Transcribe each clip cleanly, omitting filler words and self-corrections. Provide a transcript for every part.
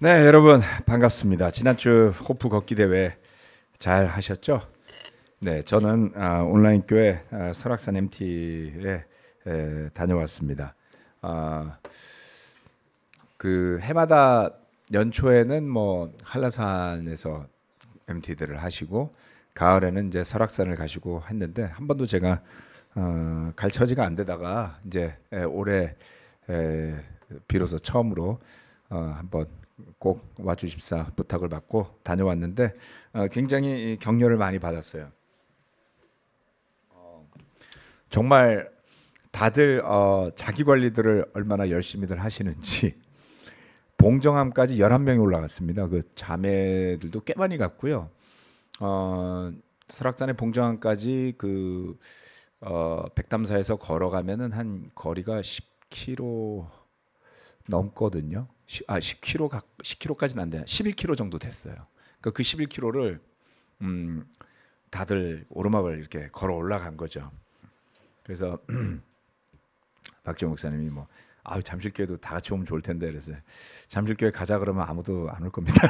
네, 여러분 반갑습니다. 지난주 호프 걷기 대회 잘 하셨죠? 네, 저는 온라인 교회 설악산 MT에 다녀왔습니다. 그 해마다 연초에는 뭐 한라산에서 MT들을 하시고 가을에는 이제 설악산을 가시고 했는데 한 번도 제가 갈 처지가 안 되다가 이제 올해 비로소 처음으로 한번 꼭 와주십사 부탁을 받고 다녀왔는데 굉장히 격려를 많이 받았어요. 정말 다들 자기 관리들을 얼마나 열심히들 하시는지 봉정암까지 11명이 올라갔습니다. 그 자매들도 꽤 많이 갔고요. 설악산의 봉정암까지 그 백담사에서 걸어가면은 한 거리가 10km 넘거든요. 10km까지는 안 돼요. 11km 정도 됐어요. 그 11km를 다들 오르막을 이렇게 걸어 올라간 거죠. 그래서 박지호 목사님이 뭐 잠실교회도 다 같이 오면 좋을 텐데 그래서 잠실교회 가자 그러면 아무도 안 올 겁니다.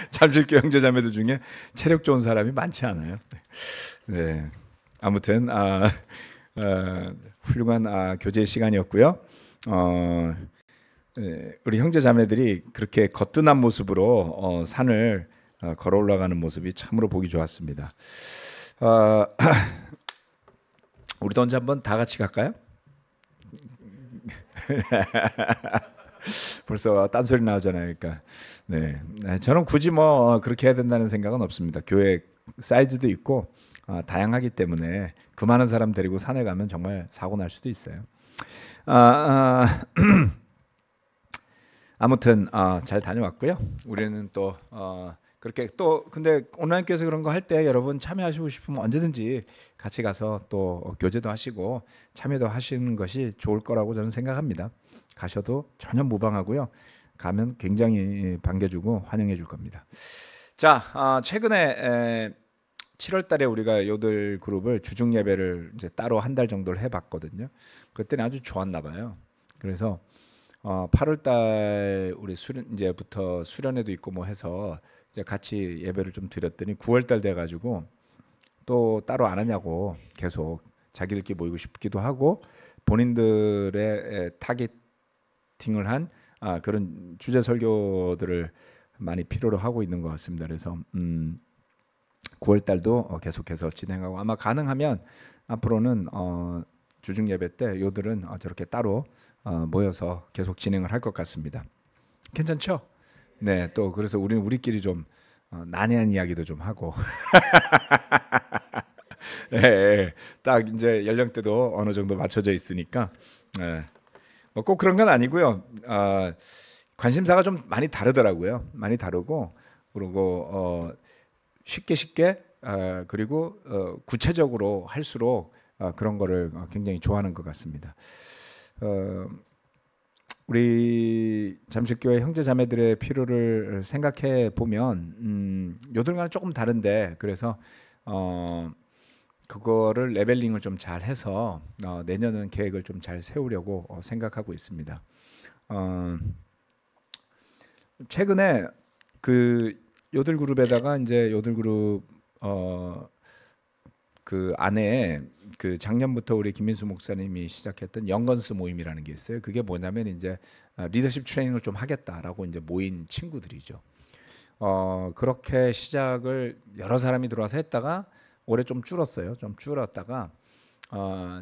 잠실교회 형제자매들 중에 체력 좋은 사람이 많지 않아요. 네, 아무튼 훌륭한 교제 시간이었고요. 우리 형제자매들이 그렇게 거뜬한 모습으로 산을 걸어 올라가는 모습이 참으로 보기 좋았습니다. 우리도 언제 한번 다 같이 갈까요? 벌써 딴소리 나오잖아요. 그러니까 네, 저는 굳이 뭐 그렇게 해야 된다는 생각은 없습니다. 교회 사이즈도 있고 다양하기 때문에 그 많은 사람 데리고 산에 가면 정말 사고 날 수도 있어요. 아무튼 잘 다녀왔고요. 우리는 또 그렇게 또 근데 온라인 교회에서 그런 거 할 때 여러분 참여하시고 싶으면 언제든지 같이 가서 또 교제도 하시고 참여도 하시는 것이 좋을 거라고 저는 생각합니다. 가셔도 전혀 무방하고요. 가면 굉장히 반겨주고 환영해 줄 겁니다. 자, 최근에 7월 달에 우리가 요들 그룹을 주중 예배를 이제 따로 한 달 정도를 해봤거든요. 그때는 아주 좋았나 봐요. 그래서 8월 달 우리 이제부터 수련회도 있고 뭐 해서 이제 같이 예배를 좀 드렸더니 9월 달 돼 가지고 또 따로 안 하냐고 계속 자기들끼리 모이고 싶기도 하고 본인들의 타겟팅을 한 그런 주제 설교들을 많이 필요로 하고 있는 것 같습니다. 그래서 9월 달도 계속해서 진행하고 아마 가능하면 앞으로는 주중 예배 때 요들은 저렇게 따로 모여서 계속 진행을 할 것 같습니다. 괜찮죠? 네, 또 그래서 우리는 우리끼리 좀 난해한 이야기도 좀 하고, 네, 딱 이제 연령대도 어느 정도 맞춰져 있으니까, 네, 꼭 그런 건 아니고요. 관심사가 좀 많이 다르더라고요. 많이 다르고 그리고 쉽게 그리고 구체적으로 할수록 그런 거를 굉장히 좋아하는 것 같습니다. 우리 잠실교회 형제자매들의 필요를 생각해 보면 요들과는 조금 다른데 그래서 그거를 레벨링을 좀 잘 해서 내년은 계획을 좀 잘 세우려고 생각하고 있습니다. 최근에 그 요들 그룹에다가 이제 요들 그룹 그 안에 그 작년부터 우리 김민수 목사님이 시작했던 영건스 모임이라는 게 있어요. 그게 뭐냐면 이제 리더십 트레이닝을 좀 하겠다라고 이제 모인 친구들이죠. 그렇게 시작을 여러 사람이 들어와서 했다가 올해 좀 줄었어요. 좀 줄었다가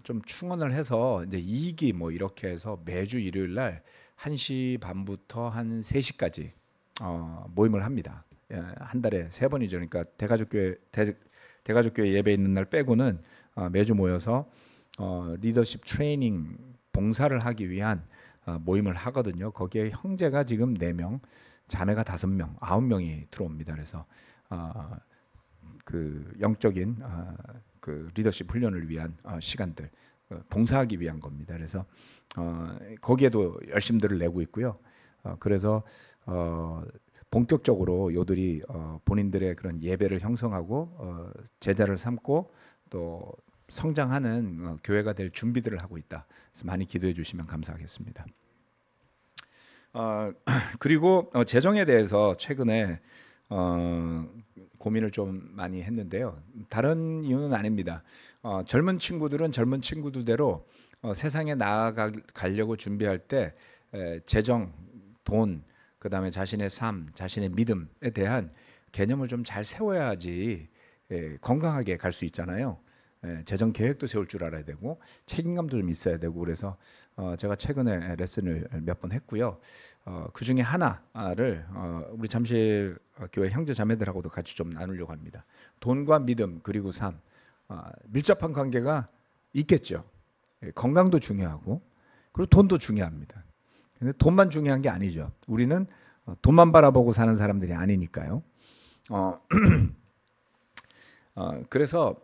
좀 충원을 해서 이제 2기 뭐 이렇게 해서 매주 일요일 날 1시 반부터 한 3시까지 모임을 합니다. 한 달에 3번이죠. 그러니까 대가족교회 예배 있는 날 빼고는 매주 모여서 리더십 트레이닝 봉사를 하기 위한 모임을 하거든요. 거기에 형제가 지금 4명, 자매가 5명, 9명이 들어옵니다. 그래서 그 영적인 그 리더십 훈련을 위한 시간들 봉사하기 위한 겁니다. 그래서 거기에도 열심들을 내고 있고요. 그래서 본격적으로 요들이 본인들의 그런 예배를 형성하고 제자를 삼고 또 성장하는 교회가 될 준비들을 하고 있다. 그래서 많이 기도해 주시면 감사하겠습니다. 그리고 재정에 대해서 최근에 고민을 좀 많이 했는데요. 다른 이유는 아닙니다. 젊은 친구들은 젊은 친구들대로 세상에 나아가려고 준비할 때 재정, 돈, 그다음에 자신의 삶, 자신의 믿음에 대한 개념을 좀 잘 세워야지 건강하게 갈 수 있잖아요. 재정 계획도 세울 줄 알아야 되고 책임감도 좀 있어야 되고 그래서 제가 최근에 레슨을 몇 번 했고요. 그 중에 하나를 우리 잠실 교회 형제 자매들하고도 같이 좀 나누려고 합니다. 돈과 믿음 그리고 삶 밀접한 관계가 있겠죠. 건강도 중요하고 그리고 돈도 중요합니다. 근데 돈만 중요한 게 아니죠. 우리는 돈만 바라보고 사는 사람들이 아니니까요. 그래서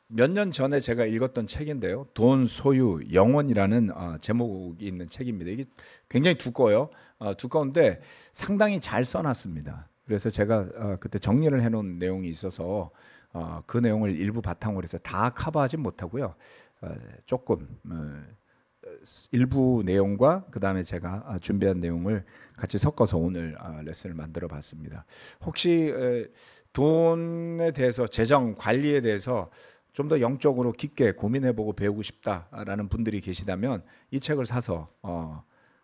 몇 년 전에 제가 읽었던 책인데요. 돈, 소유, 영원이라는 제목이 있는 책입니다. 이게 굉장히 두꺼워요. 두꺼운데 상당히 잘 써놨습니다. 그래서 제가 그때 정리를 해놓은 내용이 있어서 그 내용을 일부 바탕으로 해서 다 커버하지 못하고요. 조금 일부 내용과 그 다음에 제가 준비한 내용을 같이 섞어서 오늘 레슨을 만들어 봤습니다. 혹시 돈에 대해서 재정 관리에 대해서 좀 더 영적으로 깊게 고민해보고 배우고 싶다라는 분들이 계시다면 이 책을 사서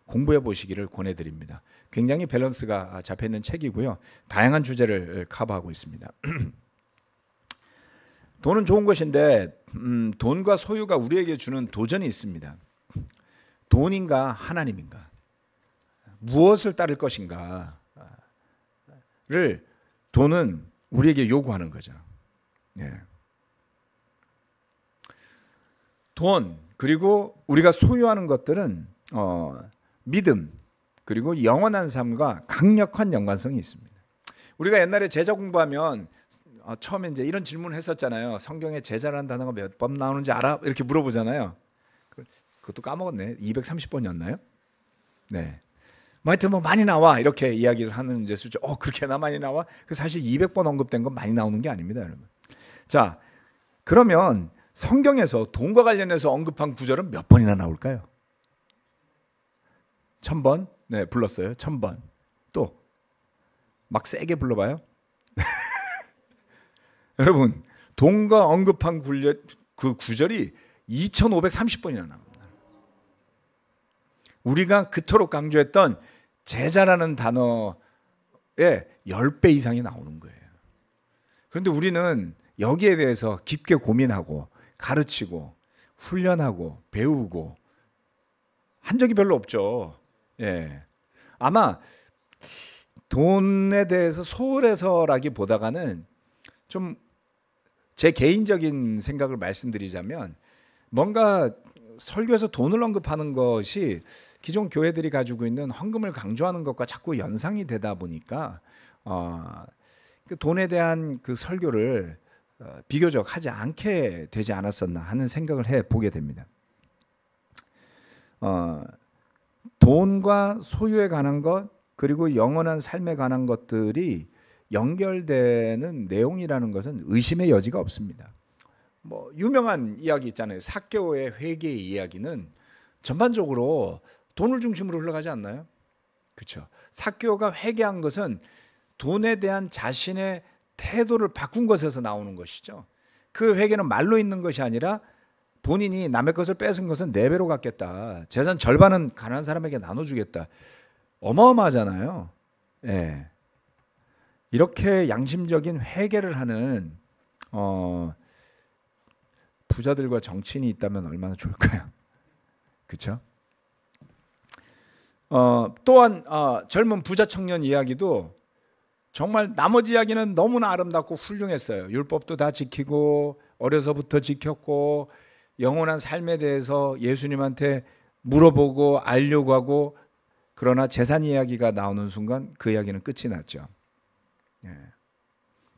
공부해 보시기를 권해드립니다. 굉장히 밸런스가 잡혀있는 책이고요. 다양한 주제를 커버하고 있습니다. 돈은 좋은 것인데 돈과 소유가 우리에게 주는 도전이 있습니다. 돈인가 하나님인가? 무엇을 따를 것인가를 돈은 우리에게 요구하는 거죠. 예. 돈 그리고 우리가 소유하는 것들은 믿음 그리고 영원한 삶과 강력한 연관성이 있습니다. 우리가 옛날에 제자 공부하면 처음에 이제 이런 질문을 했었잖아요. 성경에 제자라는 단어가 몇 번 나오는지 알아? 이렇게 물어보잖아요. 그것도 까먹었네. 230번이었나요? 네. 하여튼 뭐 많이 나와 이렇게 이야기를 하는 이제 수죠. 그렇게나 많이 나와? 사실 200번 언급된 건 많이 나오는 게 아닙니다, 여러분. 자, 그러면 성경에서 돈과 관련해서 언급한 구절은 몇 번이나 나올까요? 1000번? 네, 불렀어요. 1000번. 또 막 세게 불러봐요. 여러분, 돈과 언급한 그 구절이 2530번이나 나옵니다. 우리가 그토록 강조했던 제자라는 단어의 10배 이상이 나오는 거예요. 그런데 우리는 여기에 대해서 깊게 고민하고 가르치고 훈련하고 배우고 한 적이 별로 없죠. 예. 아마 돈에 대해서 소홀해서라기보다는 좀 제 개인적인 생각을 말씀드리자면 뭔가 설교에서 돈을 언급하는 것이 기존 교회들이 가지고 있는 헌금을 강조하는 것과 자꾸 연상이 되다 보니까 그 돈에 대한 그 설교를 비교적 하지 않게 되지 않았었나 하는 생각을 해보게 됩니다. 돈과 소유에 관한 것 그리고 영원한 삶에 관한 것들이 연결되는 내용이라는 것은 의심의 여지가 없습니다. 뭐 유명한 이야기 있잖아요. 삭개오의 회개의 이야기는 전반적으로 돈을 중심으로 흘러가지 않나요? 그렇죠. 삭개오가 회개한 것은 돈에 대한 자신의 태도를 바꾼 것에서 나오는 것이죠. 그 회개는 말로 있는 것이 아니라 본인이 남의 것을 뺏은 것은 4배로 갚겠다. 재산 절반은 가난한 사람에게 나눠주겠다. 어마어마하잖아요. 예. 이렇게 양심적인 회개를 하는 부자들과 정치인이 있다면 얼마나 좋을까요? 그렇죠? 또한 젊은 부자 청년 이야기도 정말 나머지 이야기는 너무나 아름답고 훌륭했어요. 율법도 다 지키고 어려서부터 지켰고 영원한 삶에 대해서 예수님한테 물어보고 알려고 하고 그러나 재산 이야기가 나오는 순간 그 이야기는 끝이 났죠. 예.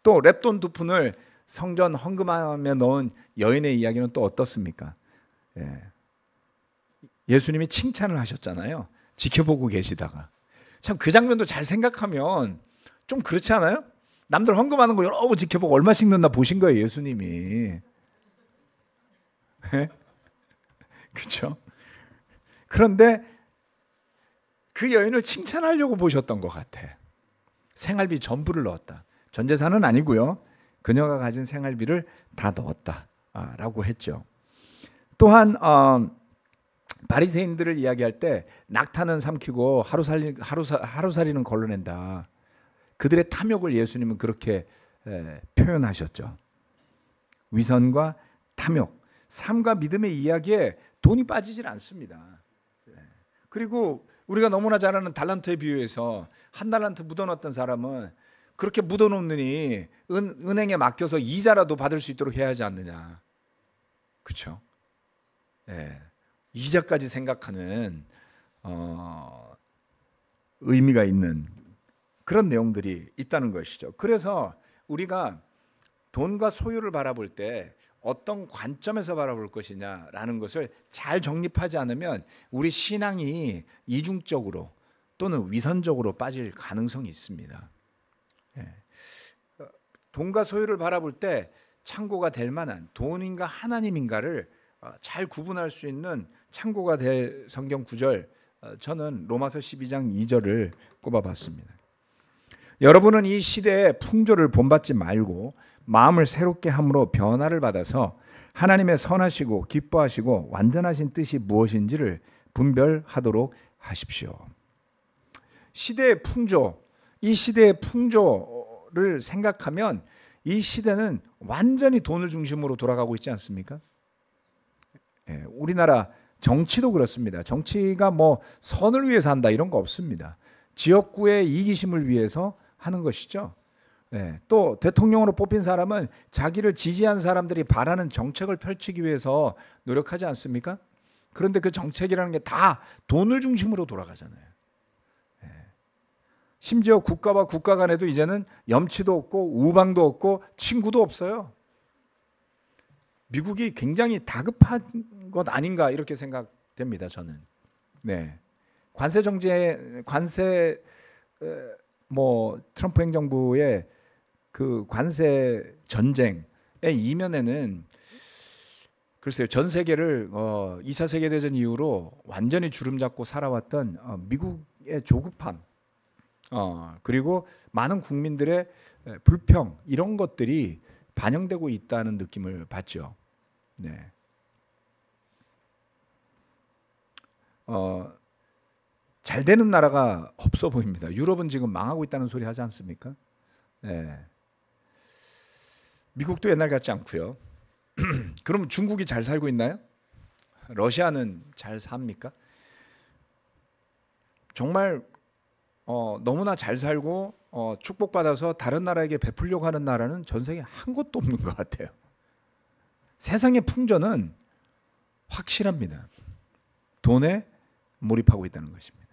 또 랩돈 2푼을 성전 헌금함에 넣은 여인의 이야기는 또 어떻습니까? 예. 예수님이 칭찬을 하셨잖아요. 지켜보고 계시다가. 참 그 장면도 잘 생각하면 좀 그렇지 않아요? 남들 헌금하는 거 여러 번 지켜보고 얼마씩 넣나 보신 거예요, 예수님이. 그렇죠? 그런데 그 여인을 칭찬하려고 보셨던 것 같아. 생활비 전부를 넣었다. 전 재산은 아니고요. 그녀가 가진 생활비를 다 넣었다라고 했죠. 또한 바리새인들을 이야기할 때 낙타는 삼키고 하루살이는 걸러낸다. 그들의 탐욕을 예수님은 그렇게 표현하셨죠. 위선과 탐욕, 삶과 믿음의 이야기에 돈이 빠지질 않습니다. 그리고 우리가 너무나 잘 아는 달란트의 비유에서 한 달란트 묻어놨던 사람은 그렇게 묻어놓느니 은행에 맡겨서 이자라도 받을 수 있도록 해야 하지 않느냐. 그렇죠? 이자까지 생각하는 의미가 있는 그런 내용들이 있다는 것이죠. 그래서 우리가 돈과 소유를 바라볼 때 어떤 관점에서 바라볼 것이냐라는 것을 잘 정립하지 않으면 우리 신앙이 이중적으로 또는 위선적으로 빠질 가능성이 있습니다. 돈과 소유를 바라볼 때 참고가 될 만한 돈인가 하나님인가를 잘 구분할 수 있는 참고가 될 성경 구절, 저는 로마서 12장 2절을 꼽아봤습니다. 여러분은 이 시대의 풍조를 본받지 말고 마음을 새롭게 함으로 변화를 받아서 하나님의 선하시고 기뻐하시고 완전하신 뜻이 무엇인지를 분별하도록 하십시오. 시대의 풍조, 이 시대의 풍조를 생각하면 이 시대는 완전히 돈을 중심으로 돌아가고 있지 않습니까? 우리나라 정치도 그렇습니다. 정치가 뭐 선을 위해서 한다 이런 거 없습니다. 지역구의 이기심을 위해서 하는 것이죠. 또 대통령으로 뽑힌 사람은 자기를 지지한 사람들이 바라는 정책을 펼치기 위해서 노력하지 않습니까? 그런데 그 정책이라는 게 다 돈을 중심으로 돌아가잖아요. 심지어 국가와 국가 간에도 이제는 염치도 없고 우방도 없고 친구도 없어요. 미국이 굉장히 다급한 것 아닌가 이렇게 생각됩니다. 저는. 관세 트럼프 행정부의 그 관세 전쟁의 이면에는 글쎄요, 전 세계를 2차 세계대전 이후로 완전히 주름잡고 살아왔던 미국의 조급함, 그리고 많은 국민들의 불평 이런 것들이 반영되고 있다는 느낌을 받죠. 잘 되는 나라가 없어 보입니다. 유럽은 지금 망하고 있다는 소리 하지 않습니까? 미국도 옛날 같지 않고요. 그럼 중국이 잘 살고 있나요? 러시아는 잘 삽니까? 정말 너무나 잘 살고 축복받아서 다른 나라에게 베풀려고 하는 나라는 전 세계에 한 곳도 없는 것 같아요. 세상의 풍조는 확실합니다. 돈에 몰입하고 있다는 것입니다.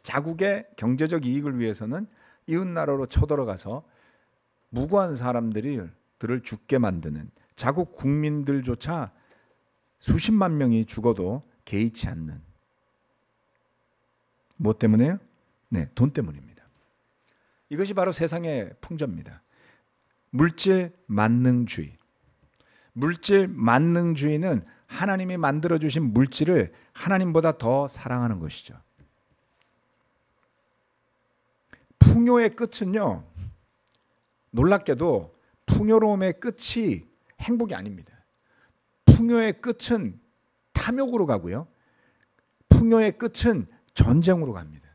자국의 경제적 이익을 위해서는 이웃 나라로 쳐들어가서 무고한 사람들을 죽게 만드는, 자국 국민들조차 수십만 명이 죽어도 개의치 않는, 뭐 때문에요? 돈 때문입니다. 이것이 바로 세상의 풍조입니다. 물질 만능주의. 물질 만능주의는 하나님이 만들어주신 물질을 하나님보다 더 사랑하는 것이죠. 풍요의 끝은요, 놀랍게도 풍요로움의 끝이 행복이 아닙니다. 풍요의 끝은 탐욕으로 가고요. 풍요의 끝은 전쟁으로 갑니다.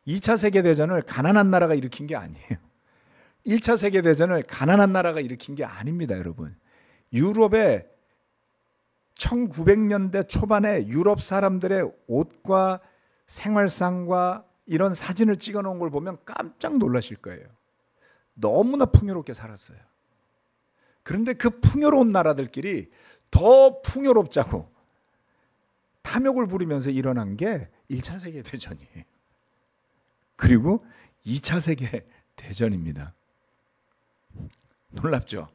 2차 세계대전을 가난한 나라가 일으킨 게 아니에요. 1차 세계대전을 가난한 나라가 일으킨 게 아닙니다, 여러분. 유럽의 1900년대 초반에 유럽 사람들의 옷과 생활상과 이런 사진을 찍어 놓은 걸 보면 깜짝 놀라실 거예요. 너무나 풍요롭게 살았어요. 그런데 그 풍요로운 나라들끼리 더 풍요롭자고 탐욕을 부리면서 일어난 게 1차 세계대전이에요. 그리고 2차 세계대전입니다. 놀랍죠?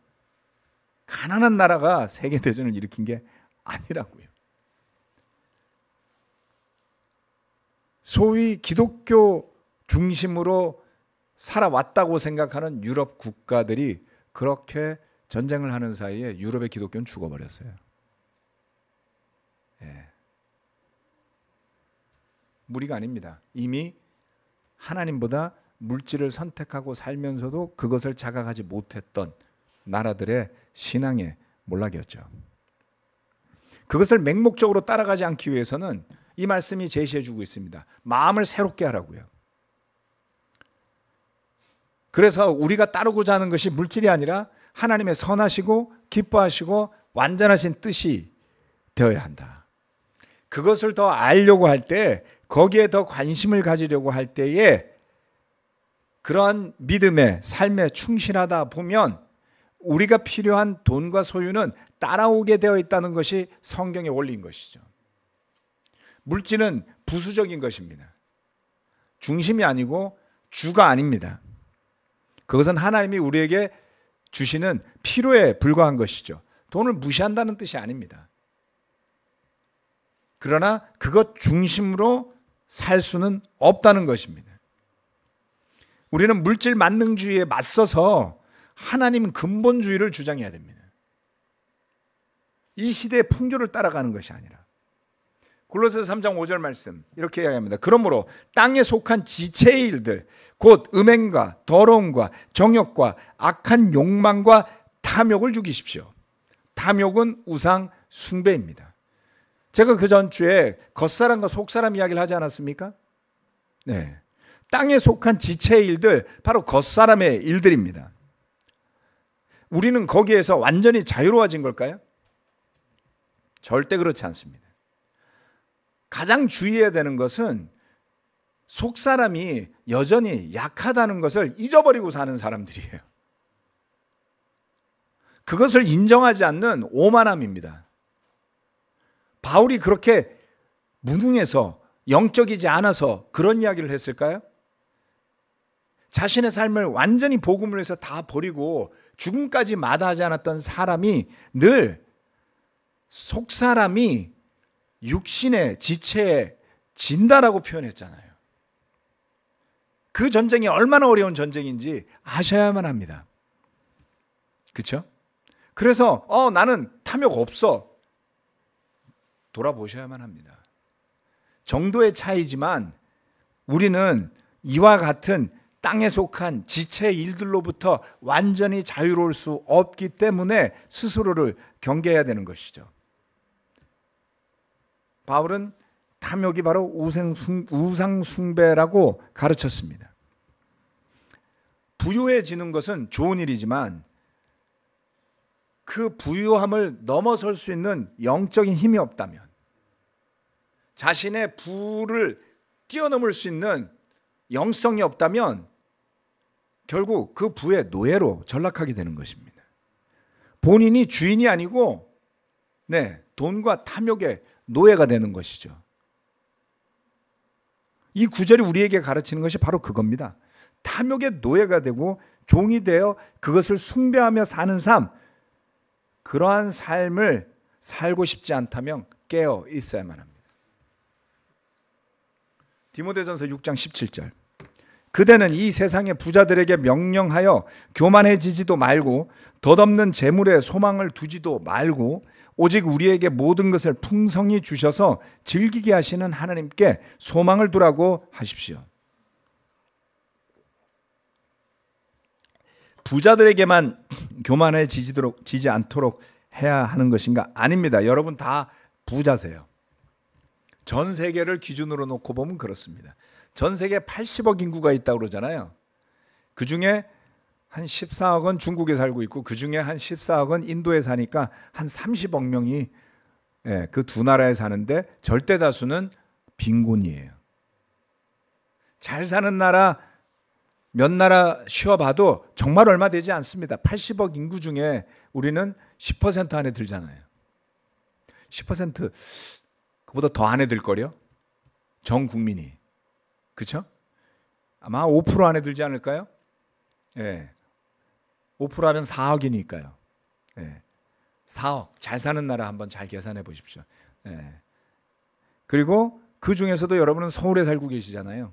가난한 나라가 세계대전을 일으킨 게 아니라고요. 소위 기독교 중심으로 살아왔다고 생각하는 유럽 국가들이 그렇게 전쟁을 하는 사이에 유럽의 기독교는 죽어버렸어요. 무리가 아닙니다. 이미 하나님보다 물질을 선택하고 살면서도 그것을 자각하지 못했던 나라들의 신앙의 몰락이었죠. 그것을 맹목적으로 따라가지 않기 위해서는 이 말씀이 제시해주고 있습니다. 마음을 새롭게 하라고요. 그래서 우리가 따르고자 하는 것이 물질이 아니라 하나님의 선하시고 기뻐하시고 완전하신 뜻이 되어야 한다. 그것을 더 알려고 할 때, 거기에 더 관심을 가지려고 할 때에 그러한 믿음의 삶에 충실하다 보면 우리가 필요한 돈과 소유는 따라오게 되어 있다는 것이 성경의 원리인 것이죠. 물질은 부수적인 것입니다. 중심이 아니고 주가 아닙니다. 그것은 하나님이 우리에게 주시는 필요에 불과한 것이죠. 돈을 무시한다는 뜻이 아닙니다. 그러나 그것 중심으로 살 수는 없다는 것입니다. 우리는 물질 만능주의에 맞서서 하나님 근본주의를 주장해야 됩니다. 이 시대의 풍조를 따라가는 것이 아니라. 골로새서 3장 5절 말씀 이렇게 이야기합니다. 그러므로 땅에 속한 지체의 일들 곧 음행과 더러움과 정욕과 악한 욕망과 탐욕을 죽이십시오. 탐욕은 우상 숭배입니다. 제가 그 전주에 겉사람과 속사람 이야기를 하지 않았습니까? 네. 땅에 속한 지체의 일들, 바로 겉사람의 일들입니다. 우리는 거기에서 완전히 자유로워진 걸까요? 절대 그렇지 않습니다. 가장 주의해야 되는 것은 속사람이 여전히 약하다는 것을 잊어버리고 사는 사람들이에요. 그것을 인정하지 않는 오만함입니다. 바울이 그렇게 무능해서 영적이지 않아서 그런 이야기를 했을까요? 자신의 삶을 완전히 복음을 위해서 다 버리고 죽음까지 마다하지 않았던 사람이 늘 속사람이 육신의 지체에 진다라고 표현했잖아요. 그 전쟁이 얼마나 어려운 전쟁인지 아셔야만 합니다. 그렇죠? 그래서 나는 탐욕 없어. 돌아보셔야만 합니다. 정도의 차이지만 우리는 이와 같은 땅에 속한 지체의 일들로부터 완전히 자유로울 수 없기 때문에 스스로를 경계해야 되는 것이죠. 바울은 탐욕이 바로 우상 숭배라고 가르쳤습니다. 부유해지는 것은 좋은 일이지만 그 부유함을 넘어설 수 있는 영적인 힘이 없다면, 자신의 부를 뛰어넘을 수 있는 영성이 없다면 결국 그 부의 노예로 전락하게 되는 것입니다. 본인이 주인이 아니고 돈과 탐욕의 노예가 되는 것이죠. 이 구절이 우리에게 가르치는 것이 바로 그겁니다. 탐욕의 노예가 되고 종이 되어 그것을 숭배하며 사는 삶, 그러한 삶을 살고 싶지 않다면 깨어 있어야만 합니다. 디모데전서 6장 17절. 그대는 이 세상의 부자들에게 명령하여 교만해지지도 말고 덧없는 재물에 소망을 두지도 말고 오직 우리에게 모든 것을 풍성히 주셔서 즐기게 하시는 하나님께 소망을 두라고 하십시오. 부자들에게만 교만해지지 않도록 해야 하는 것인가? 아닙니다. 여러분 다 부자세요. 전 세계를 기준으로 놓고 보면 그렇습니다. 전 세계 80억 인구가 있다고 그러잖아요. 그중에 한 14억은 중국에 살고 있고 그중에 한 14억은 인도에 사니까 한 30억 명이 그 두 나라에 사는데 절대 다수는 빈곤이에요. 잘 사는 나라 몇 나라 쉬어봐도 정말 얼마 되지 않습니다. 80억 인구 중에 우리는 10% 안에 들잖아요. 10% 그보다 더 안에 들걸요? 전 국민이. 그렇죠? 아마 5% 안에 들지 않을까요? 5% 하면 4억이니까요. 4억. 잘 사는 나라 한번 잘 계산해 보십시오. 그리고 그 중에서도 여러분은 서울에 살고 계시잖아요.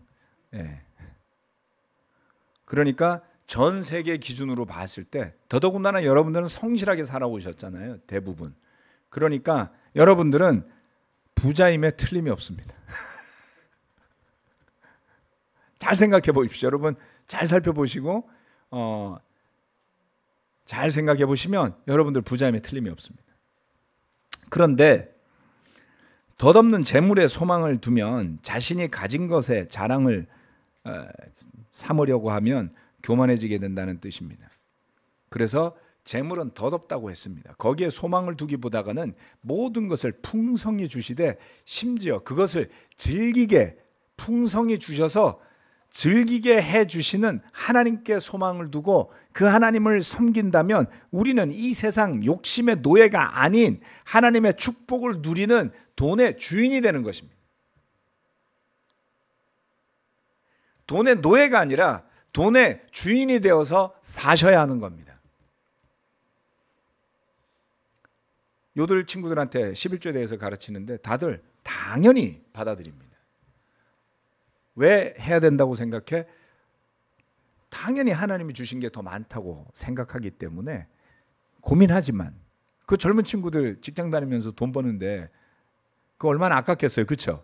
그러니까 전 세계 기준으로 봤을 때 더더군다나 여러분들은 성실하게 살아오셨잖아요. 대부분. 그러니까 여러분들은 부자임에 틀림이 없습니다. 잘 생각해 보십시오. 여러분 잘 살펴보시고 잘 생각해 보시면 여러분들 부자임에 틀림이 없습니다. 그런데 덧없는 재물에 소망을 두면 자신이 가진 것에 자랑을 삼으려고 하면 교만해지게 된다는 뜻입니다. 그래서 재물은 덧없다고 했습니다. 거기에 소망을 두기보다는 모든 것을 풍성히 주시되 심지어 그것을 즐기게 풍성히 주셔서 즐기게 해주시는 하나님께 소망을 두고 그 하나님을 섬긴다면 우리는 이 세상 욕심의 노예가 아닌 하나님의 축복을 누리는 돈의 주인이 되는 것입니다. 돈의 노예가 아니라 돈의 주인이 되어서 사셔야 하는 겁니다. 요들 친구들한테 11조에 대해서 가르치는데 다들 당연히 받아들입니다. 왜 해야 된다고 생각해? 당연히 하나님이 주신 게 더 많다고 생각하기 때문에 고민하지만 그 젊은 친구들 직장 다니면서 돈 버는데 그 얼마나 아깝겠어요. 그렇죠?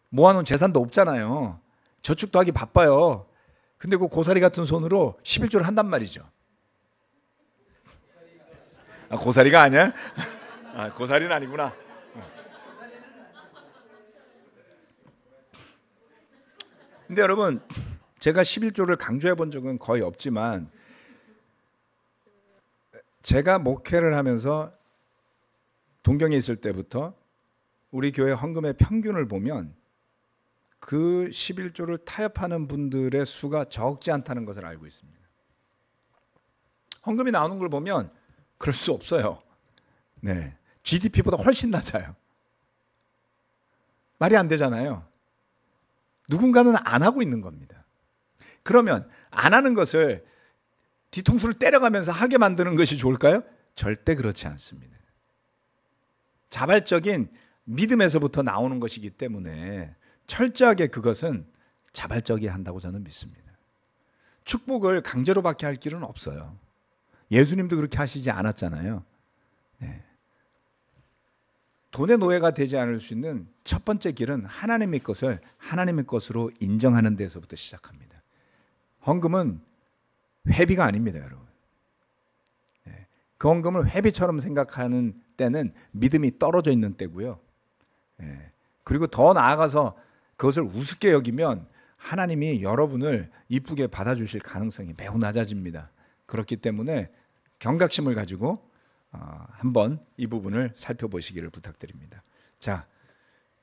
모아놓은 재산도 없잖아요. 저축도 하기 바빠요. 근데 그 고사리 같은 손으로 11조를 한단 말이죠. 고사리가 아니야? 고사리는 아니구나. 근데 여러분 제가 11조를 강조해 본 적은 거의 없지만 제가 목회를 하면서 동경에 있을 때부터 우리 교회 헌금의 평균을 보면 그 11조를 타협하는 분들의 수가 적지 않다는 것을 알고 있습니다. 헌금이 나오는 걸 보면 그럴 수 없어요. 네, GDP보다 훨씬 낮아요. 말이 안 되잖아요. 누군가는 안 하고 있는 겁니다. 그러면 안 하는 것을 뒤통수를 때려가면서 하게 만드는 것이 좋을까요? 절대 그렇지 않습니다. 자발적인 믿음에서부터 나오는 것이기 때문에 철저하게 그것은 자발적이어야 한다고 저는 믿습니다. 축복을 강제로 받게 할 길은 없어요. 예수님도 그렇게 하시지 않았잖아요. 네. 돈의 노예가 되지 않을 수 있는 첫 번째 길은 하나님의 것을 하나님의 것으로 인정하는 데서부터 시작합니다. 헌금은 회비가 아닙니다, 여러분. 네. 그 헌금을 회비처럼 생각하는 때는 믿음이 떨어져 있는 때고요. 네. 그리고 더 나아가서 그것을 우습게 여기면 하나님이 여러분을 이쁘게 받아주실 가능성이 매우 낮아집니다. 그렇기 때문에 경각심을 가지고 한번 이 부분을 살펴보시기를 부탁드립니다. 자,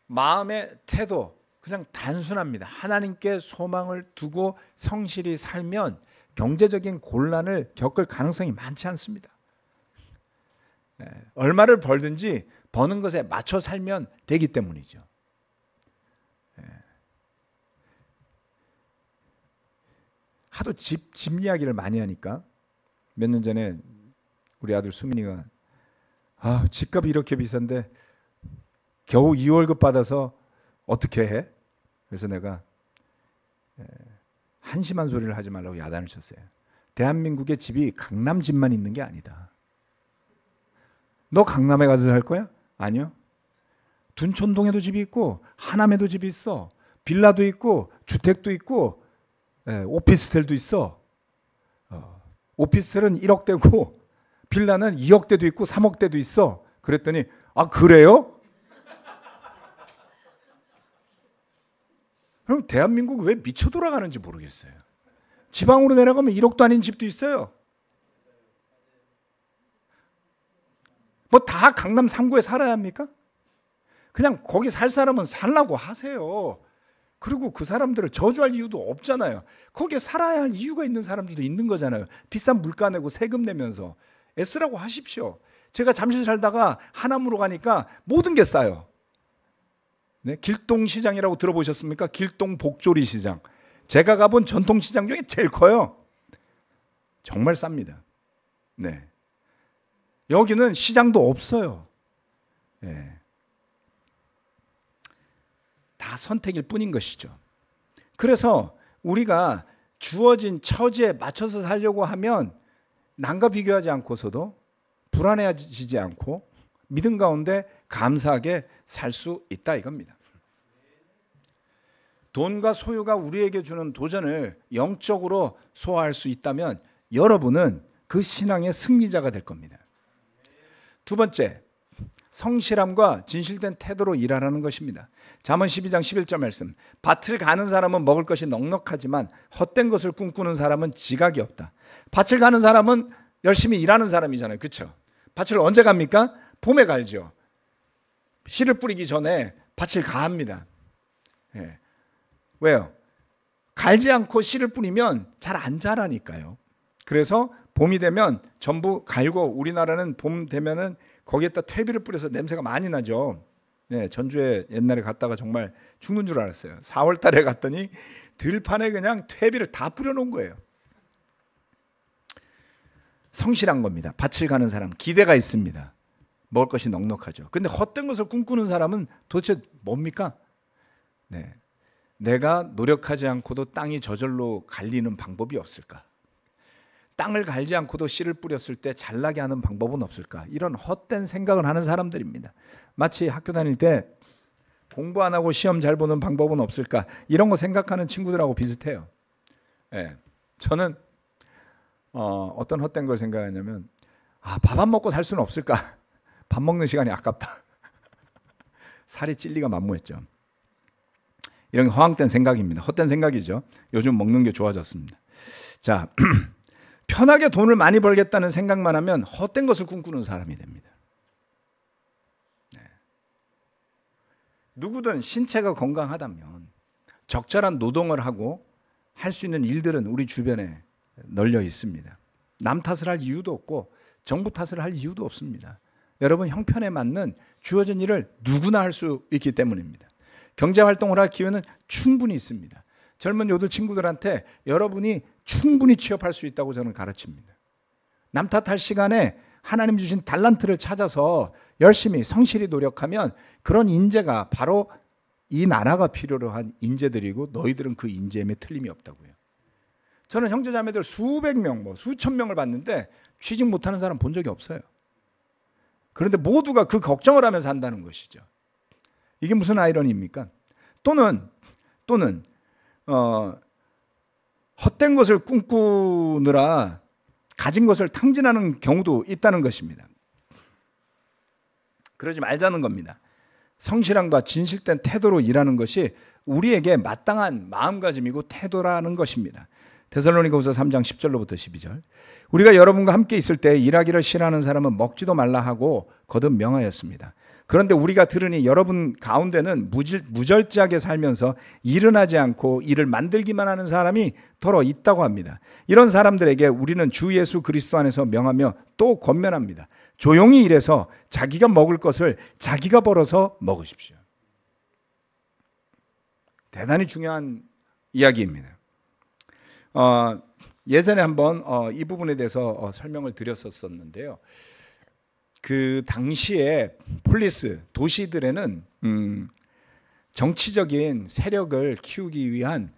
마음의 태도 그냥 단순합니다. 하나님께 소망을 두고 성실히 살면 경제적인 곤란을 겪을 가능성이 많지 않습니다. 얼마를 벌든지 버는 것에 맞춰 살면 되기 때문이죠. 하도 집 이야기를 많이 하니까 몇 년 전에 우리 아들 수민이가 집값이 이렇게 비싼데 겨우 2월급 받아서 어떻게 해? 그래서 내가 한심한 소리를 하지 말라고 야단을 쳤어요. 대한민국의 집이 강남 집만 있는 게 아니다. 너 강남에 가서 살 거야? 아니요. 둔촌동에도 집이 있고 하남에도 집이 있어. 빌라도 있고 주택도 있고 오피스텔도 있어. 오피스텔은 1억대고 빌라는 2억대도 있고 3억대도 있어. 그랬더니 그래요? 그럼 대한민국 왜 미쳐 돌아가는지 모르겠어요. 지방으로 내려가면 1억도 아닌 집도 있어요. 뭐 다 강남 3구에 살아야 합니까? 그냥 거기 살 사람은 살라고 하세요. 그리고 그 사람들을 저주할 이유도 없잖아요. 거기에 살아야 할 이유가 있는 사람들도 있는 거잖아요. 비싼 물가 내고 세금 내면서 애쓰라고 하십시오. 제가 잠실 살다가 하남으로 가니까 모든 게 싸요. 네? 길동시장이라고 들어보셨습니까? 길동 복조리 시장. 제가 가본 전통시장 중에 제일 커요. 정말 쌉니다. 네. 여기는 시장도 없어요. 네. 다 선택일 뿐인 것이죠. 그래서 우리가 주어진 처지에 맞춰서 살려고 하면 남과 비교하지 않고서도 불안해지지 않고 믿음 가운데 감사하게 살 수 있다 이겁니다. 돈과 소유가 우리에게 주는 도전을 영적으로 소화할 수 있다면 여러분은 그 신앙의 승리자가 될 겁니다. 두 번째, 성실함과 진실된 태도로 일하라는 것입니다. 잠언 12장 11절 말씀. 밭을 가는 사람은 먹을 것이 넉넉하지만 헛된 것을 꿈꾸는 사람은 지각이 없다. 밭을 가는 사람은 열심히 일하는 사람이잖아요. 그렇죠? 밭을 언제 갑니까? 봄에 갈죠. 씨를 뿌리기 전에 밭을 가합니다. 예. 왜요? 갈지 않고 씨를 뿌리면 잘 안 자라니까요. 그래서 봄이 되면 전부 갈고, 우리나라는 봄 되면은 거기에다 퇴비를 뿌려서 냄새가 많이 나죠. 네, 전주에 옛날에 갔다가 정말 죽는 줄 알았어요. 4월 달에 갔더니 들판에 그냥 퇴비를 다 뿌려놓은 거예요. 성실한 겁니다. 밭을 가는 사람 기대가 있습니다. 먹을 것이 넉넉하죠. 근데 헛된 것을 꿈꾸는 사람은 도대체 뭡니까? 네, 내가 노력하지 않고도 땅이 저절로 갈리는 방법이 없을까? 땅을 갈지 않고도 씨를 뿌렸을 때 잘나게 하는 방법은 없을까? 이런 헛된 생각을 하는 사람들입니다. 마치 학교 다닐 때 공부 안 하고 시험 잘 보는 방법은 없을까? 이런 거 생각하는 친구들하고 비슷해요. 네. 저는 어떤 헛된 걸 생각하냐면 밥 안 먹고 살 수는 없을까? 밥 먹는 시간이 아깝다. 살이 찔리가 만무했죠. 이런 허황된 생각입니다. 헛된 생각이죠. 요즘 먹는 게 좋아졌습니다. 자, 편하게 돈을 많이 벌겠다는 생각만 하면 헛된 것을 꿈꾸는 사람이 됩니다. 네. 누구든 신체가 건강하다면 적절한 노동을 하고 할 수 있는 일들은 우리 주변에 널려 있습니다. 남 탓을 할 이유도 없고 정부 탓을 할 이유도 없습니다. 여러분 형편에 맞는 주어진 일을 누구나 할 수 있기 때문입니다. 경제활동을 할 기회는 충분히 있습니다. 젊은 요들 친구들한테 여러분이 충분히 취업할 수 있다고 저는 가르칩니다. 남 탓할 시간에 하나님 주신 달란트를 찾아서 열심히 성실히 노력하면 그런 인재가 바로 이 나라가 필요로 한 인재들이고 너희들은 그 인재임에 틀림이 없다고요. 저는 형제자매들 수백 명, 수천 명을 봤는데 취직 못하는 사람 본 적이 없어요. 그런데 모두가 그 걱정을 하면서 한다는 것이죠. 이게 무슨 아이러니입니까? 또는 헛된 것을 꿈꾸느라 가진 것을 탕진하는 경우도 있다는 것입니다. 그러지 말자는 겁니다. 성실함과 진실된 태도로 일하는 것이 우리에게 마땅한 마음가짐이고 태도라는 것입니다. 데살로니가후서 3장 10절로부터 12절. 우리가 여러분과 함께 있을 때 일하기를 싫어하는 사람은 먹지도 말라 하고 거듭 명하였습니다. 그런데 우리가 들으니 여러분 가운데는 무절제하게 살면서 일은 하지 않고 일을 만들기만 하는 사람이 더러 있다고 합니다. 이런 사람들에게 우리는 주 예수 그리스도 안에서 명하며 또 권면합니다. 조용히 일해서 자기가 먹을 것을 자기가 벌어서 먹으십시오. 대단히 중요한 이야기입니다. 예전에 한번 이 부분에 대해서 설명을 드렸었는데요. 그 당시에 폴리스, 도시들에는 정치적인 세력을 키우기 위한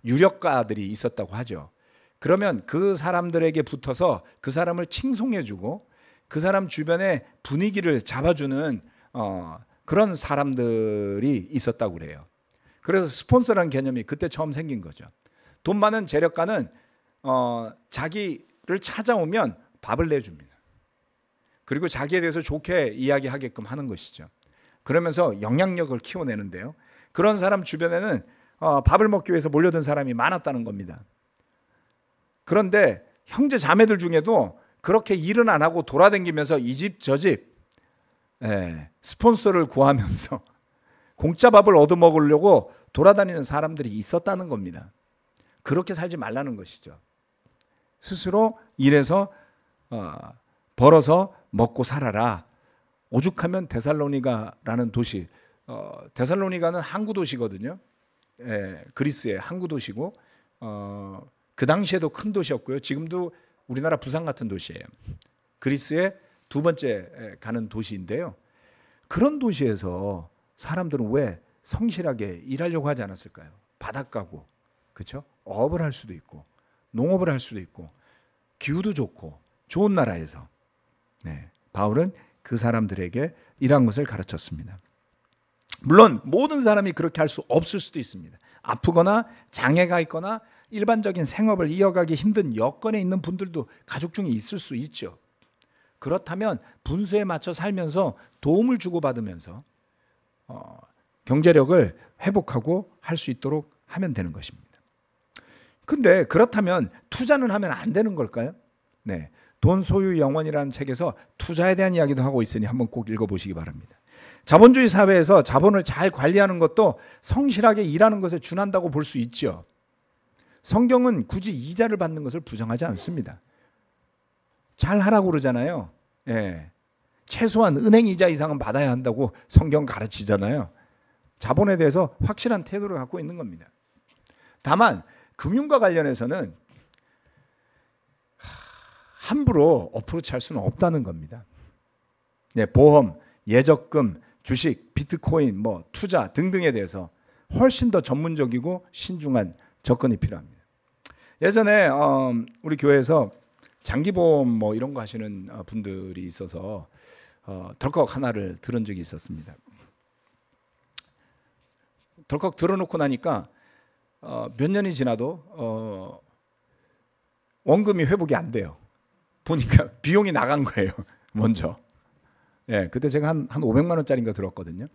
유력가들이 있었다고 하죠. 그러면 그 사람들에게 붙어서 그 사람을 칭송해주고 그 사람 주변의 분위기를 잡아주는 그런 사람들이 있었다고 그래요. 그래서 스폰서라는 개념이 그때 처음 생긴 거죠. 돈 많은 재력가는 자기를 찾아오면 밥을 내줍니다. 그리고 자기에 대해서 좋게 이야기하게끔 하는 것이죠. 그러면서 영향력을 키워내는데요. 그런 사람 주변에는 밥을 먹기 위해서 몰려든 사람이 많았다는 겁니다. 그런데 형제 자매들 중에도 그렇게 일은 안 하고 돌아다니면서 이 집 저 집 스폰서를 구하면서 공짜 밥을 얻어먹으려고 돌아다니는 사람들이 있었다는 겁니다. 그렇게 살지 말라는 것이죠. 스스로 일해서 벌어서 먹고 살아라. 오죽하면 데살로니가라는 도시, 데살로니가는 항구 도시거든요. 그리스의 항구 도시고 그 당시에도 큰 도시였고요. 지금도 우리나라 부산 같은 도시예요. 그리스의 두 번째 가는 도시인데요. 그런 도시에서 사람들은 왜 성실하게 일하려고 하지 않았을까요? 바닷가고, 그렇죠? 어업을 할 수도 있고, 농업을 할 수도 있고, 기후도 좋고, 좋은 나라에서. 바울은 그 사람들에게 이러한 것을 가르쳤습니다. 물론 모든 사람이 그렇게 할 수 없을 수도 있습니다. 아프거나 장애가 있거나 일반적인 생업을 이어가기 힘든 여건에 있는 분들도 가족 중에 있을 수 있죠. 그렇다면 분수에 맞춰 살면서 도움을 주고받으면서 경제력을 회복하고 할 수 있도록 하면 되는 것입니다. 근데 그렇다면 투자는 하면 안 되는 걸까요? 네, 돈 소유 영원이라는 책에서 투자에 대한 이야기도 하고 있으니 한번 꼭 읽어보시기 바랍니다. 자본주의 사회에서 자본을 잘 관리하는 것도 성실하게 일하는 것에 준한다고 볼 수 있죠. 성경은 굳이 이자를 받는 것을 부정하지 않습니다. 잘 하라고 그러잖아요. 예. 최소한 은행 이자 이상은 받아야 한다고 성경 가르치잖아요. 자본에 대해서 확실한 태도를 갖고 있는 겁니다. 다만 금융과 관련해서는 함부로 어프로치할 수는 없다는 겁니다. 네, 보험, 예적금, 주식, 비트코인, 투자 등등에 대해서 훨씬 더 전문적이고 신중한 접근이 필요합니다. 예전에 우리 교회에서 장기보험 이런 거 하시는 분들이 있어서 덜컥 하나를 들은 적이 있었습니다. 덜컥 들어놓고 나니까 몇 년이 지나도 원금이 회복이 안 돼요. 보니까 비용이 나간 거예요. 먼저. 예, 그때 제가 한 500만 원짜리인가 들었거든요.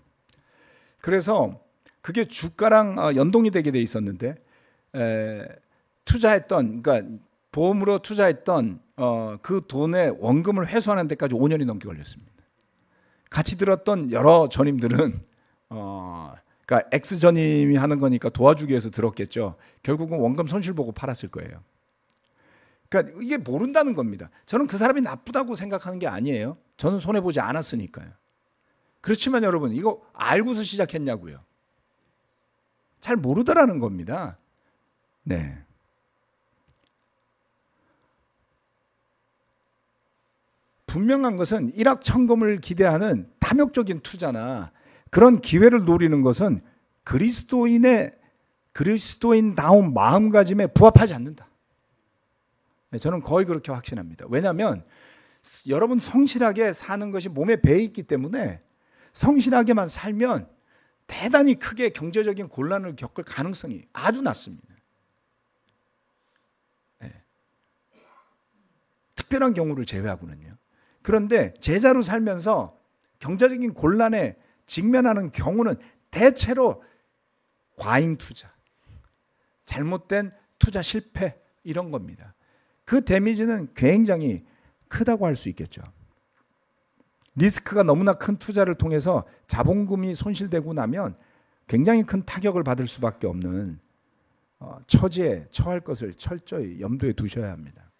그래서 그게 주가랑 연동이 되게 돼 있었는데 투자했던, 그러니까 보험으로 투자했던 그 돈의 원금을 회수하는 데까지 5년이 넘게 걸렸습니다. 같이 들었던 여러 전임들은 그러니까 X 전임이 하는 거니까 도와주기 위해서 들었겠죠. 결국은 원금 손실 보고 팔았을 거예요. 그러니까 이게 모른다는 겁니다. 저는 그 사람이 나쁘다고 생각하는 게 아니에요. 저는 손해보지 않았으니까요. 그렇지만 여러분, 이거 알고서 시작했냐고요. 잘 모르더라는 겁니다. 네. 분명한 것은 일확천금을 기대하는 탐욕적인 투자나 그런 기회를 노리는 것은 그리스도인다운 마음가짐에 부합하지 않는다. 저는 거의 그렇게 확신합니다. 왜냐하면 여러분 성실하게 사는 것이 몸에 배에 있기 때문에 성실하게만 살면 대단히 크게 경제적인 곤란을 겪을 가능성이 아주 낮습니다. 네. 특별한 경우를 제외하고는요. 그런데 제자로 살면서 경제적인 곤란에 직면하는 경우는 대체로 과잉 투자, 잘못된 투자 실패 이런 겁니다. 그 데미지는 굉장히 크다고 할 수 있겠죠. 리스크가 너무나 큰 투자를 통해서 자본금이 손실되고 나면 굉장히 큰 타격을 받을 수밖에 없는 처지에 처할 것을 철저히 염두에 두셔야 합니다.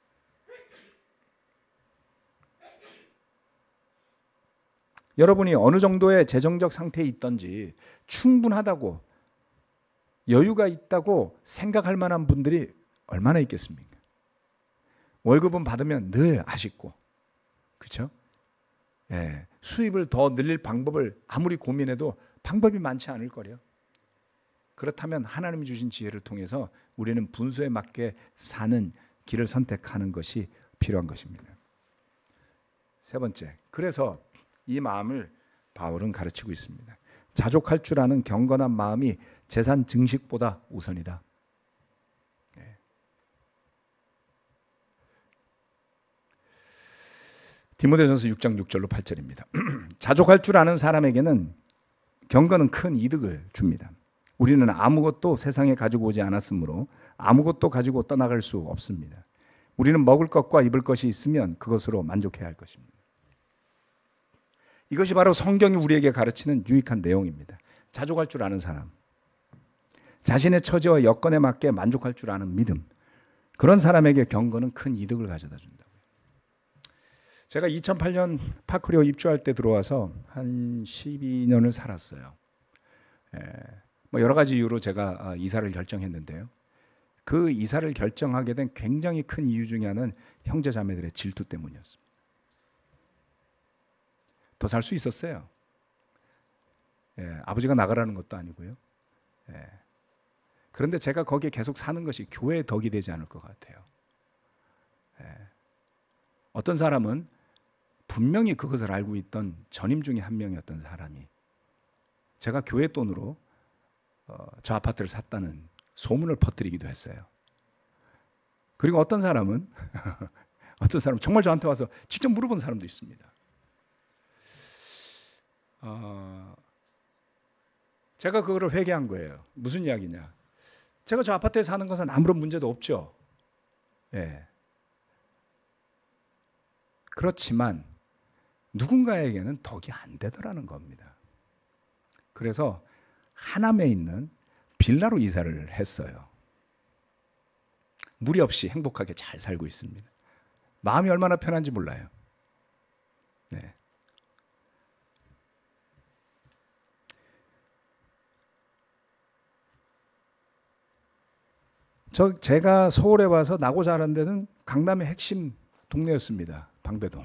여러분이 어느 정도의 재정적 상태에 있던지 충분하다고 여유가 있다고 생각할 만한 분들이 얼마나 있겠습니까? 월급은 받으면 늘 아쉽고, 그렇죠? 예, 수입을 더 늘릴 방법을 아무리 고민해도 방법이 많지 않을 거래요. 그렇다면 하나님이 주신 지혜를 통해서 우리는 분수에 맞게 사는 길을 선택하는 것이 필요한 것입니다. 세 번째, 그래서 이 마음을 바울은 가르치고 있습니다. 자족할 줄 아는 경건한 마음이 재산 증식보다 우선이다. 디모데전서 6장 6절로 8절입니다. 자족할 줄 아는 사람에게는 경건은 큰 이득을 줍니다. 우리는 아무것도 세상에 가지고 오지 않았으므로 아무것도 가지고 떠나갈 수 없습니다. 우리는 먹을 것과 입을 것이 있으면 그것으로 만족해야 할 것입니다. 이것이 바로 성경이 우리에게 가르치는 유익한 내용입니다. 자족할 줄 아는 사람, 자신의 처지와 여건에 맞게 만족할 줄 아는 믿음, 그런 사람에게 경건은 큰 이득을 가져다 준다. 제가 2008년 파크리오 입주할 때 들어와서 한 12년을 살았어요. 여러 가지 이유로 제가 이사를 결정했는데요. 그 이사를 결정하게 된 굉장히 큰 이유 중에 하나는 형제 자매들의 질투 때문이었습니다. 더 살 수 있었어요. 아버지가 나가라는 것도 아니고요. 그런데 제가 거기에 계속 사는 것이 교회의 덕이 되지 않을 것 같아요. 어떤 사람은 분명히 그것을 알고 있던 전임 중에 한 명이었던 사람이 제가 교회 돈으로 저 아파트를 샀다는 소문을 퍼뜨리기도 했어요. 그리고 어떤 사람은 정말 저한테 와서 직접 물어본 사람도 있습니다. 제가 그거를 회개한 거예요. 무슨 이야기냐? 제가 저 아파트에 사는 것은 아무런 문제도 없죠. 예. 그렇지만 누군가에게는 덕이 안 되더라는 겁니다. 그래서 하남에 있는 빌라로 이사를 했어요. 무리 없이 행복하게 잘 살고 있습니다. 마음이 얼마나 편한지 몰라요. 네. 제가 서울에 와서 나고 자란 데는 강남의 핵심 동네였습니다. 방배동.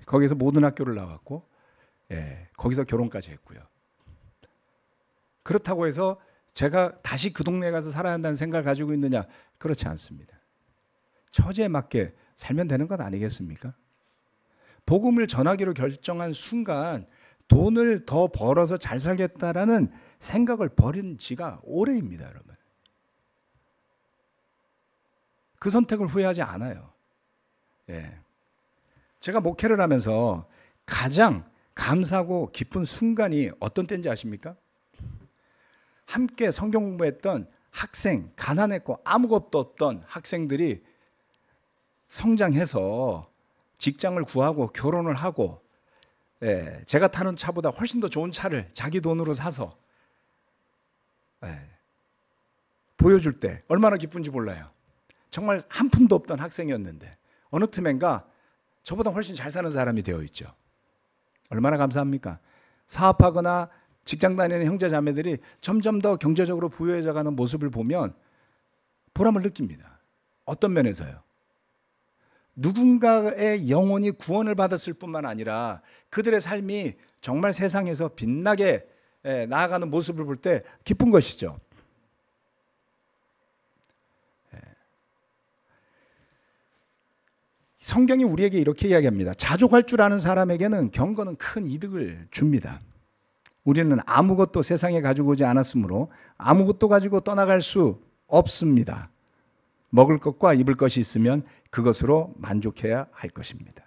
거기서 모든 학교를 나왔고, 예, 거기서 결혼까지 했고요. 그렇다고 해서 제가 다시 그 동네에 가서 살아야 한다는 생각을 가지고 있느냐? 그렇지 않습니다. 처지에 맞게 살면 되는 것 아니겠습니까? 복음을 전하기로 결정한 순간 돈을 더 벌어서 잘 살겠다라는 생각을 버린 지가 오래입니다, 여러분. 그 선택을 후회하지 않아요. 예. 제가 목회를 하면서 가장 감사하고 기쁜 순간이 어떤 때인지 아십니까? 함께 성경 공부했던 학생, 가난했고 아무것도 없던 학생들이 성장해서 직장을 구하고 결혼을 하고, 예, 제가 타는 차보다 훨씬 더 좋은 차를 자기 돈으로 사서, 예, 보여줄 때 얼마나 기쁜지 몰라요. 정말 한 푼도 없던 학생이었는데 어느 틈엔가 저보다 훨씬 잘 사는 사람이 되어 있죠. 얼마나 감사합니까? 사업하거나 직장 다니는 형제 자매들이 점점 더 경제적으로 부유해져 가는 모습을 보면 보람을 느낍니다. 어떤 면에서요? 누군가의 영혼이 구원을 받았을 뿐만 아니라 그들의 삶이 정말 세상에서 빛나게 나아가는 모습을 볼 때 기쁜 것이죠. 성경이 우리에게 이렇게 이야기합니다. 자족할 줄 아는 사람에게는 경건은 큰 이득을 줍니다. 우리는 아무것도 세상에 가지고 오지 않았으므로 아무것도 가지고 떠나갈 수 없습니다. 먹을 것과 입을 것이 있으면 그것으로 만족해야 할 것입니다.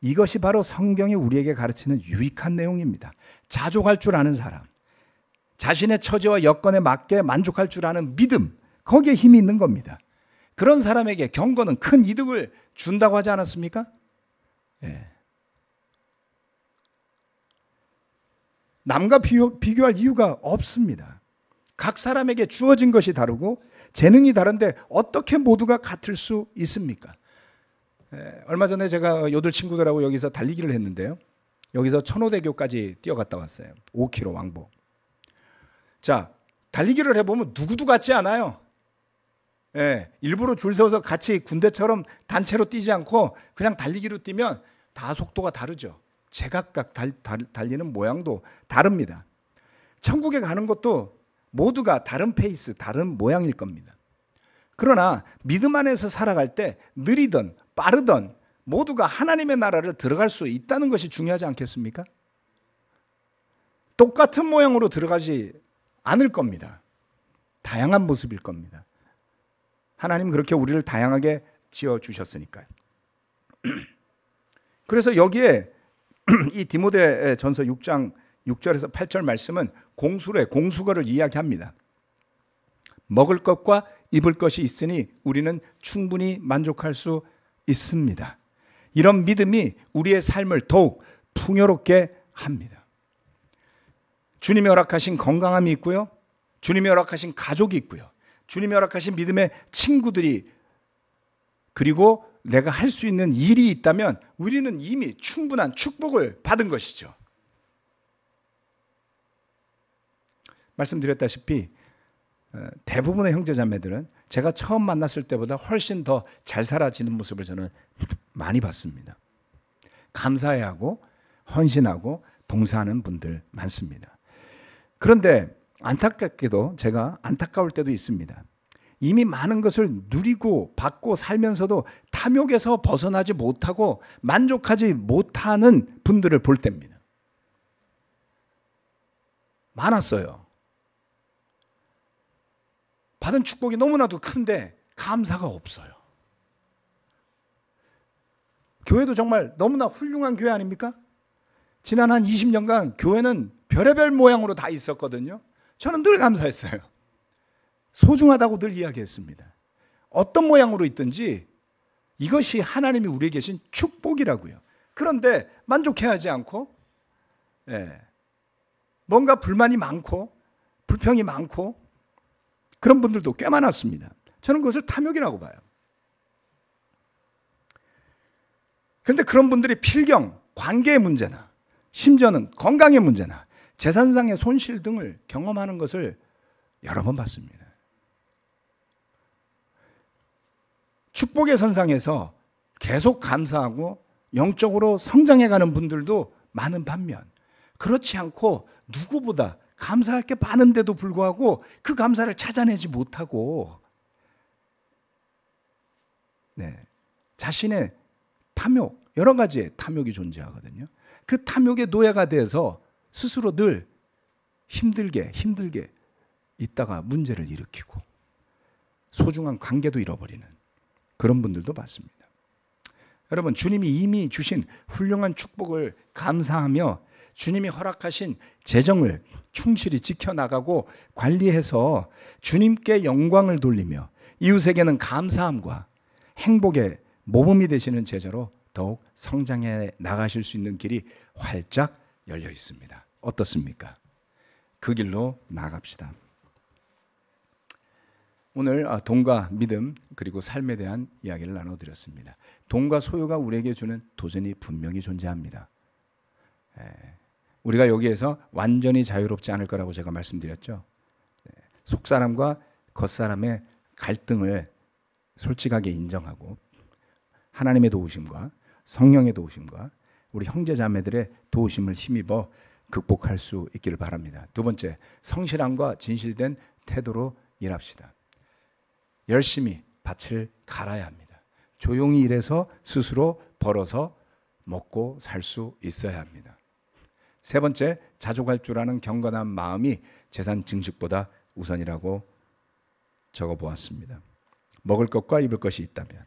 이것이 바로 성경이 우리에게 가르치는 유익한 내용입니다. 자족할 줄 아는 사람, 자신의 처지와 여건에 맞게 만족할 줄 아는 믿음, 거기에 힘이 있는 겁니다. 그런 사람에게 경건은 큰 이득을 준다고 하지 않았습니까? 예. 남과 비교할 이유가 없습니다. 각 사람에게 주어진 것이 다르고 재능이 다른데 어떻게 모두가 같을 수 있습니까? 얼마 전에 제가 요들 친구들하고 여기서 달리기를 했는데요. 여기서 천호대교까지 뛰어갔다 왔어요. 5km 왕복. 자, 달리기를 해보면 누구도 같지 않아요. 예, 일부러 줄 세워서 같이 군대처럼 단체로 뛰지 않고 그냥 달리기로 뛰면 다 속도가 다르죠. 제각각 달리는 모양도 다릅니다. 천국에 가는 것도 모두가 다른 페이스, 다른 모양일 겁니다. 그러나 믿음 안에서 살아갈 때 느리든 빠르든 모두가 하나님의 나라를 들어갈 수 있다는 것이 중요하지 않겠습니까? 똑같은 모양으로 들어가지 않을 겁니다. 다양한 모습일 겁니다. 하나님 그렇게 우리를 다양하게 지어주셨으니까요. 그래서 여기에 이 디모데 전서 6장 6절에서 8절 말씀은 공수거를 이야기합니다. 먹을 것과 입을 것이 있으니 우리는 충분히 만족할 수 있습니다. 이런 믿음이 우리의 삶을 더욱 풍요롭게 합니다. 주님이 허락하신 건강함이 있고요. 주님이 허락하신 가족이 있고요. 주님이 허락하신 믿음의 친구들이, 그리고 내가 할 수 있는 일이 있다면 우리는 이미 충분한 축복을 받은 것이죠. 말씀드렸다시피 대부분의 형제자매들은 제가 처음 만났을 때보다 훨씬 더 잘 살아지는 모습을 저는 많이 봤습니다. 감사해하고 헌신하고 봉사하는 분들 많습니다. 그런데 안타깝게도 제가 안타까울 때도 있습니다. 이미 많은 것을 누리고 받고 살면서도 탐욕에서 벗어나지 못하고 만족하지 못하는 분들을 볼 때입니다. 많았어요. 받은 축복이 너무나도 큰데 감사가 없어요. 교회도 정말 너무나 훌륭한 교회 아닙니까? 지난 한 20년간 교회는 별의별 모양으로 다 있었거든요. 저는 늘 감사했어요. 소중하다고 늘 이야기했습니다. 어떤 모양으로 있든지 이것이 하나님이 우리에게 계신 축복이라고요. 그런데 만족해하지 않고 뭔가 불만이 많고 불평이 많고 그런 분들도 꽤 많았습니다. 저는 그것을 탐욕이라고 봐요. 그런데 그런 분들이 필경, 관계의 문제나 심지어는 건강의 문제나 재산상의 손실 등을 경험하는 것을 여러 번 봤습니다. 축복의 선상에서 계속 감사하고 영적으로 성장해가는 분들도 많은 반면 그렇지 않고 누구보다 감사할 게 많은데도 불구하고 그 감사를 찾아내지 못하고 자신의 탐욕, 여러 가지의 탐욕이 존재하거든요. 그 탐욕의 노예가 돼서 스스로 늘 힘들게 있다가 문제를 일으키고 소중한 관계도 잃어버리는 그런 분들도 많습니다. 여러분, 주님이 이미 주신 훌륭한 축복을 감사하며 주님이 허락하신 재정을 충실히 지켜나가고 관리해서 주님께 영광을 돌리며 이웃에게는 감사함과 행복의 모범이 되시는 제자로 더욱 성장해 나가실 수 있는 길이 활짝 열려 있습니다. 어떻습니까? 그 길로 나아갑시다. 오늘 돈과 믿음 그리고 삶에 대한 이야기를 나눠드렸습니다. 돈과 소유가 우리에게 주는 도전이 분명히 존재합니다. 우리가 여기에서 완전히 자유롭지 않을 거라고 제가 말씀드렸죠. 속사람과 겉사람의 갈등을 솔직하게 인정하고 하나님의 도우심과 성령의 도우심과 우리 형제자매들의 도우심을 힘입어 극복할 수 있기를 바랍니다. 두 번째, 성실함과 진실된 태도로 일합시다. 열심히 밭을 갈아야 합니다. 조용히 일해서 스스로 벌어서 먹고 살 수 있어야 합니다. 세 번째, 자족할 줄 아는 경건한 마음이 재산 증식보다 우선이라고 적어보았습니다. 먹을 것과 입을 것이 있다면,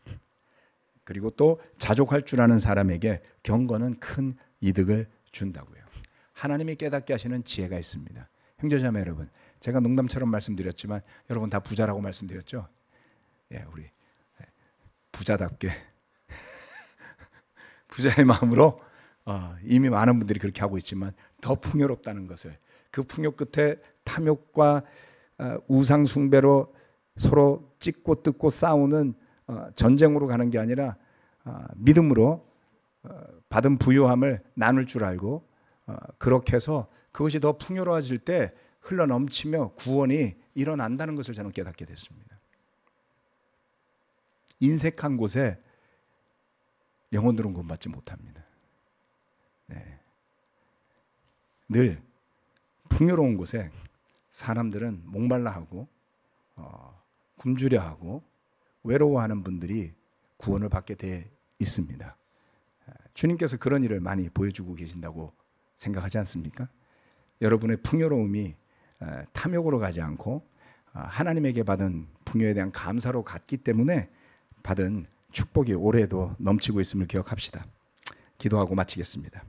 그리고 또 자족할 줄 아는 사람에게 경건은 큰 이득을 준다고요. 하나님이 깨닫게 하시는 지혜가 있습니다. 형제자매 여러분, 제가 농담처럼 말씀드렸지만 여러분 다 부자라고 말씀드렸죠? 우리 부자답게 부자의 마음으로 이미 많은 분들이 그렇게 하고 있지만 더 풍요롭다는 것을, 그 풍요 끝에 탐욕과 우상 숭배로 서로 찢고 뜯고 싸우는 전쟁으로 가는 게 아니라 믿음으로 받은 부요함을 나눌 줄 알고 그렇게 해서 그것이 더 풍요로워질 때 흘러넘치며 구원이 일어난다는 것을 저는 깨닫게 됐습니다. 인색한 곳에 영혼들은 구원받지 못합니다. 늘 풍요로운 곳에 사람들은 목말라하고 굶주려하고 외로워하는 분들이 구원을 받게 돼 있습니다. 주님께서 그런 일을 많이 보여주고 계신다고 생각하지 않습니까? 여러분의 풍요로움이 탐욕으로 가지 않고 하나님에게 받은 풍요에 대한 감사로 갔기 때문에 받은 축복이 올해도 넘치고 있음을 기억합시다. 기도하고 마치겠습니다.